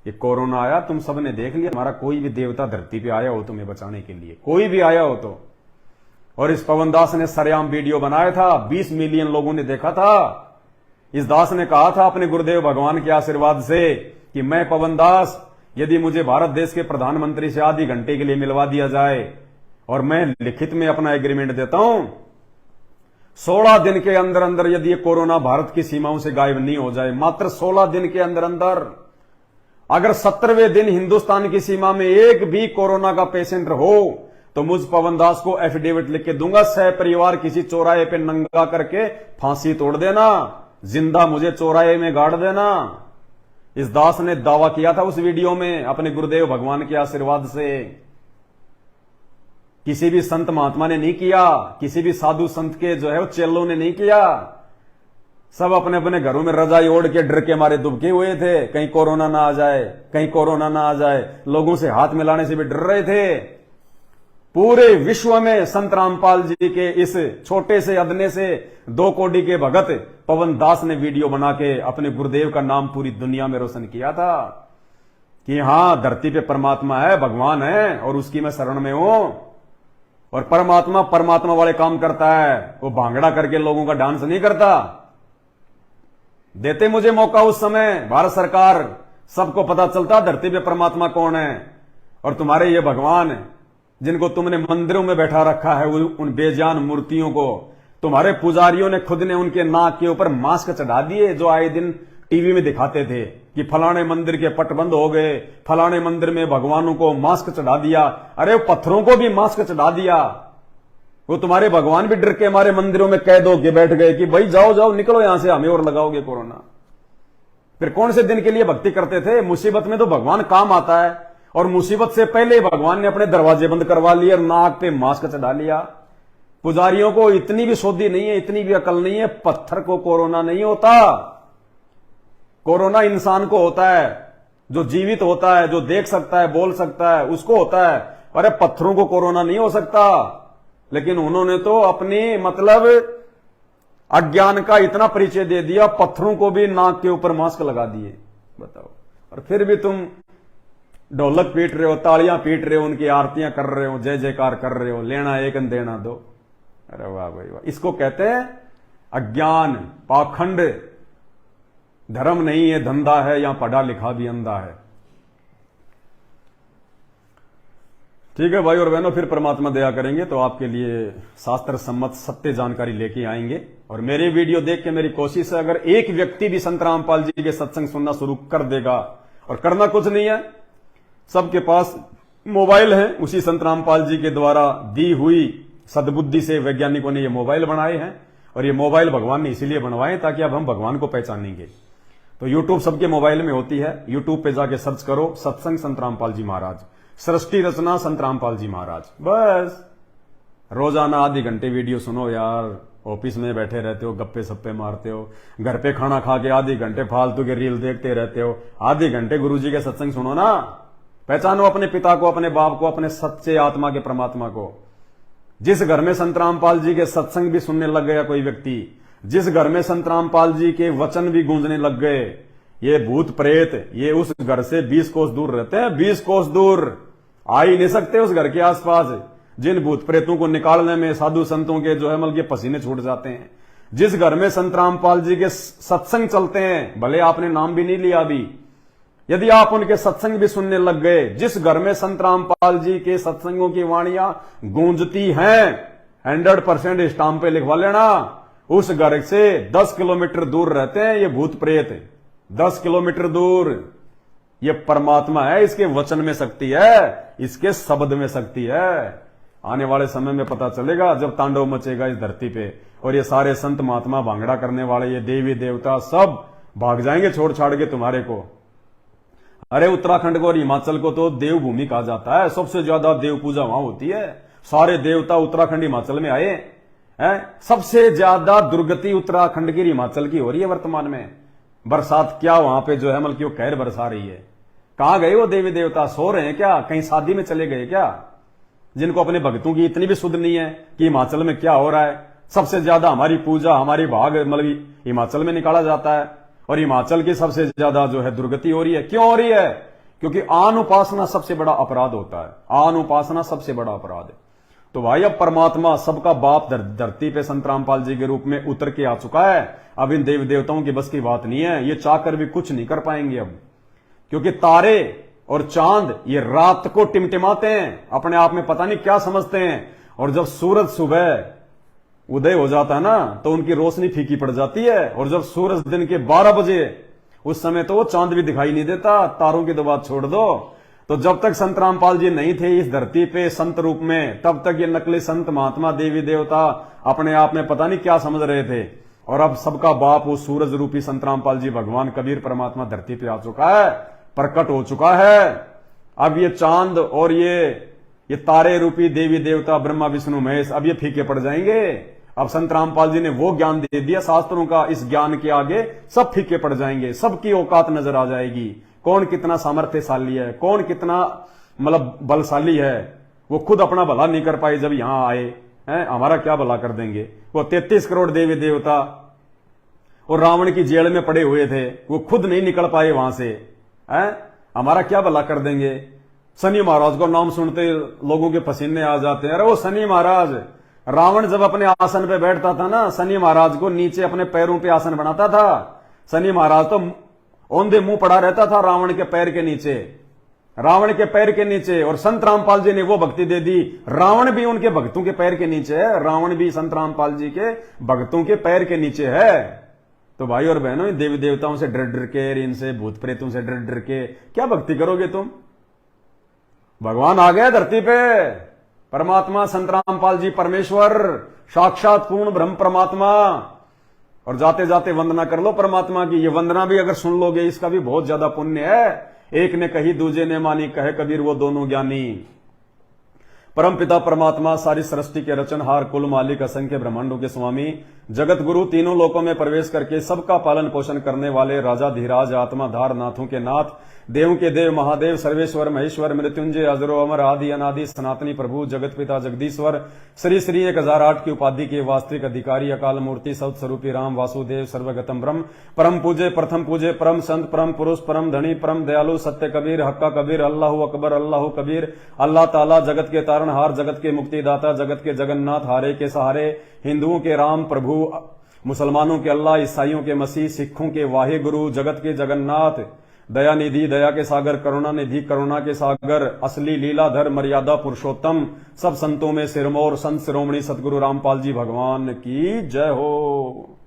ये कोरोना आया, तुम सबने देख लिया, हमारा कोई भी देवता धरती पे आया हो तुम्हें बचाने के लिए, कोई भी आया हो तो। और इस पवन दास ने सरेआम वीडियो बनाया था, 20 मिलियन लोगों ने देखा था। इस दास ने कहा था अपने गुरुदेव भगवान के आशीर्वाद से कि मैं पवन दास, यदि मुझे भारत देश के प्रधानमंत्री से आधे घंटे के लिए मिलवा दिया जाए और मैं लिखित में अपना एग्रीमेंट देता हूं, 16 दिन के अंदर अंदर यदि ये कोरोना भारत की सीमाओं से गायब नहीं हो जाए, मात्र 16 दिन के अंदर अंदर, अगर 17वें दिन हिंदुस्तान की सीमा में एक भी कोरोना का पेशेंट हो तो मुझ पवन दास को एफिडेविट लिख के दूंगा, सह परिवार किसी चौराहे पे नंगा करके फांसी तोड़ देना, जिंदा मुझे चौराहे में गाड़ देना। इस दास ने दावा किया था उस वीडियो में अपने गुरुदेव भगवान के आशीर्वाद से। किसी भी संत महात्मा ने नहीं किया, किसी भी साधु संत के जो है वो चेलों ने नहीं किया। सब अपने अपने घरों में रजाई ओढ़ के डर के मारे दुबके हुए थे, कहीं कोरोना ना आ जाए, कहीं कोरोना ना आ जाए। लोगों से हाथ मिलाने से भी डर रहे थे। पूरे विश्व में संत रामपाल जी के इस छोटे से अदने से 2 कोड़ी के भगत पवन दास ने वीडियो बना के अपने गुरुदेव का नाम पूरी दुनिया में रोशन किया था कि हां, धरती पे परमात्मा है, भगवान है और उसकी मैं शरण में हूं। और परमात्मा परमात्मा वाले काम करता है, वो भांगड़ा करके लोगों का डांस नहीं करता। देते मुझे मौका उस समय भारत सरकार, सबको पता चलता धरती पे परमात्मा कौन है। और तुम्हारे ये भगवान जिनको तुमने मंदिरों में बैठा रखा है, उन बेजान मूर्तियों को तुम्हारे पुजारियों ने खुद ने उनके नाक के ऊपर मास्क चढ़ा दिए, जो आए दिन टीवी में दिखाते थे कि फलाने मंदिर के पट बंद हो गए, फलाने मंदिर में भगवानों को मास्क चढ़ा दिया। अरे वो पत्थरों को भी मास्क चढ़ा दिया। वो तुम्हारे भगवान भी डर के हमारे मंदिरों में कैद होके बैठ गए कि भाई जाओ जाओ निकलो यहां से, हमें और लगाओगे कोरोना। फिर कौन से दिन के लिए भक्ति करते थे? मुसीबत में तो भगवान काम आता है, और मुसीबत से पहले भगवान ने अपने दरवाजे बंद करवा लिए और नाक पे मास्क चढ़ा लिया। पुजारियों को इतनी भी सोधी नहीं है, इतनी भी अकल नहीं है, पत्थर को कोरोना नहीं होता। कोरोना इंसान को होता है, जो जीवित होता है, जो देख सकता है, बोल सकता है, उसको होता है। अरे पत्थरों को कोरोना नहीं हो सकता। लेकिन उन्होंने तो अपनी मतलब अज्ञान का इतना परिचय दे दिया, पत्थरों को भी नाक के ऊपर मास्क लगा दिए। बताओ। और फिर भी तुम ढोलक पीट रहे हो, तालियां पीट रहे हो, उनकी आरतियां कर रहे हो, जय जयकार कर रहे हो, लेना एक देना दो। अरे वाह भाई वाह। इसको कहते हैं अज्ञान, पाखंड। धर्म नहीं है, धंधा है, या पढ़ा लिखा भी अंधा है। ठीक है भाई और बहनों, फिर परमात्मा दया करेंगे तो आपके लिए शास्त्र सम्मत सत्य जानकारी लेके आएंगे। और मेरे वीडियो देख के मेरी कोशिश है, अगर एक व्यक्ति भी संत रामपाल जी के सत्संग सुनना शुरू कर देगा, और करना कुछ नहीं है, सबके पास मोबाइल है, उसी संत रामपाल जी के द्वारा दी हुई सद्बुद्धि से वैज्ञानिकों ने ये मोबाइल बनाए हैं। और ये मोबाइल भगवान ने इसीलिए बनवाए ताकि अब हम भगवान को पहचानेंगे। तो यूट्यूब सबके मोबाइल में होती है, यूट्यूब पे जाके सर्च करो सत्संग संत रामपाल जी महाराज, सृष्टि रचना संत रामपाल जी महाराज। बस रोजाना आधे घंटे वीडियो सुनो यार। ऑफिस में बैठे रहते हो, गप्पे सप्पे मारते हो, घर पे खाना खा के आधे घंटे फालतू के रील देखते रहते हो, आधे घंटे गुरुजी के सत्संग सुनो ना। पहचानो अपने पिता को, अपने बाप को, अपने सच्चे आत्मा के परमात्मा को। जिस घर में संत रामपाल जी के सत्संग भी सुनने लग गया कोई व्यक्ति, जिस घर में संत रामपाल जी के वचन भी गूंजने लग गए, ये भूत प्रेत ये उस घर से 20 कोस दूर रहते हैं। 20 कोस दूर आ ही नहीं सकते उस घर के आसपास। जिन भूत प्रेतों को निकालने में साधु संतों के जो है मतलब के पसीने छूट जाते हैं। जिस घर में संत रामपाल जी के सत्संग चलते हैं, भले आपने नाम भी नहीं लिया अभी, यदि आप उनके सत्संग भी सुनने लग गए, जिस घर में संत रामपाल जी के सत्संगों की वाणियां गूंजती हैं, 100% स्टाम्प पे लिखवा लेना, उस घर से 10 किलोमीटर दूर रहते हैं ये भूत प्रेत। 10 किलोमीटर दूर। ये परमात्मा है, इसके वचन में शक्ति है, इसके शब्द में शक्ति है। आने वाले समय में पता चलेगा जब तांडव मचेगा इस धरती पे, और ये सारे संत महात्मा भांगड़ा करने वाले, ये देवी देवता सब भाग जाएंगे छोड़ छाड़ के तुम्हारे को। अरे उत्तराखंड को और हिमाचल को तो देवभूमि कहा जाता है, सबसे ज्यादा देव पूजा वहां होती है। सारे देवता उत्तराखंड हिमाचल में आए हैं। सबसे ज्यादा दुर्गति उत्तराखंड की हिमाचल की हो रही है वर्तमान में। बरसात क्या वहां पे जो है मतलब कि वो कहर बरसा रही है। कहां गए वो देवी देवता? सो रहे हैं क्या? कहीं शादी में चले गए क्या? जिनको अपने भक्तों की इतनी भी सुध नहीं है कि हिमाचल में क्या हो रहा है। सबसे ज्यादा हमारी पूजा, हमारी भाग मतलब हिमाचल में निकाला जाता है, और हिमाचल की सबसे ज्यादा जो है दुर्गति हो रही है। क्यों हो रही है? क्योंकि आन उपासना सबसे बड़ा अपराध होता है, आन उपासना सबसे बड़ा अपराध है। तो भाई अब परमात्मा सबका बाप धरती पे संत रामपाल जी के रूप में उतर के आ चुका है। अब इन देवी देवताओं की बस की बात नहीं है, ये चाहकर भी कुछ नहीं कर पाएंगे अब, क्योंकि तारे और चांद ये रात को टिमटिमाते हैं, अपने आप में पता नहीं क्या समझते हैं, और जब सूरज सुबह उदय हो जाता है ना तो उनकी रोशनी फीकी पड़ जाती है, और जब सूरज दिन के 12 बजे उस समय तो वो चांद भी दिखाई नहीं देता, तारों की तो बात छोड़ दो। तो जब तक संत रामपाल जी नहीं थे इस धरती पे संत रूप में, तब तक ये नकली संत महात्मा देवी देवता अपने आप में पता नहीं क्या समझ रहे थे। और अब सबका बाप वो सूरज रूपी संत रामपाल जी भगवान कबीर परमात्मा धरती पे आ चुका है, प्रकट हो चुका है। अब ये चांद और ये तारे रूपी देवी देवता ब्रह्मा विष्णु महेश अब ये फीके पड़ जाएंगे। अब संत रामपाल जी ने वो ज्ञान दे दिया शास्त्रों का, इस ज्ञान के आगे सब फीके पड़ जाएंगे, सबकी औकात नजर आ जाएगी, कौन कितना सामर्थ्यशाली है, कौन कितना मतलब बलशाली है। वो खुद अपना भला नहीं कर पाए जब यहां आए हैं, हमारा क्या भला कर देंगे। वो 33 करोड़ देवी देवता और रावण की जेल में पड़े हुए थे, वो खुद नहीं निकल पाए वहां से, हैं, हमारा क्या भला कर देंगे। शनि महाराज को नाम सुनते लोगों के पसीने आ जाते हैं। अरे वो शनि महाराज, रावण जब अपने आसन पे बैठता था ना, शनि महाराज को नीचे अपने पैरों पे आसन बनाता था। शनि महाराज तो औंधे मुंह पड़ा रहता था रावण के पैर के नीचे, रावण के पैर के नीचे। और संत रामपाल जी ने वो भक्ति दे दी, रावण भी उनके भक्तों के पैर के नीचे है, रावण भी संत रामपाल जी के भक्तों के पैर के नीचे है। तो भाई और बहनों, इन देवी देवताओं से डर डर के, इनसे भूत प्रेतों से डर डर के क्या भक्ति करोगे तुम। भगवान आ गया धरती पे, परमात्मा संत रामपाल जी परमेश्वर, साक्षात पूर्ण ब्रह्म परमात्मा। और जाते जाते वंदना कर लो परमात्मा की। ये वंदना भी अगर सुन लोगे इसका भी बहुत ज्यादा पुण्य है। एक ने कही दूजे ने मानी, कहे कबीर वो दोनों ज्ञानी। परम पिता परमात्मा, सारी सृष्टि के रचनहार, कुल मालिक, असंख्य ब्रह्मांडों के स्वामी, जगत गुरु, तीनों लोकों में प्रवेश करके सबका पालन पोषण करने वाले राजा धीराज, आत्मा धार, नाथों के नाथ, देव के देव, महादेव, सर्वेश्वर, महेश्वर, मृत्युंजय, अजरो अमर, आदि अनादि, सनातनी प्रभु, जगत पिता जगदीश्वर, श्री श्री 1008 की उपाधि के वास्तविक अधिकारी, अकाल मूर्ति, सत स्वरूपी राम वासुदेव, सर्वगतम ब्रह्म, परम पूजे, प्रथम पूजे, परम संत, परम पुरुष, परम धनी, परम दयालु, सत्य कबीर, हक्का कबीर, अल्लाह अकबर, अल्लाह कबीर, अल्लाह ताला, जगत के तारणहार, जगत के मुक्तिदाता, जगत के जगन्नाथ, हारे के सहारे, हिंदुओं के राम प्रभु, मुसलमानों के अल्लाह, ईसाइयों के मसीह, सिखों के वाहे गुरु, जगत के जगन्नाथ, दया निधि, दया के सागर, करुणा निधि, करुणा के सागर, असली लीलाधर, मर्यादा पुरुषोत्तम, सब संतों में सिरमौर, संत शिरोमणि सतगुरु रामपाल जी भगवान की जय हो।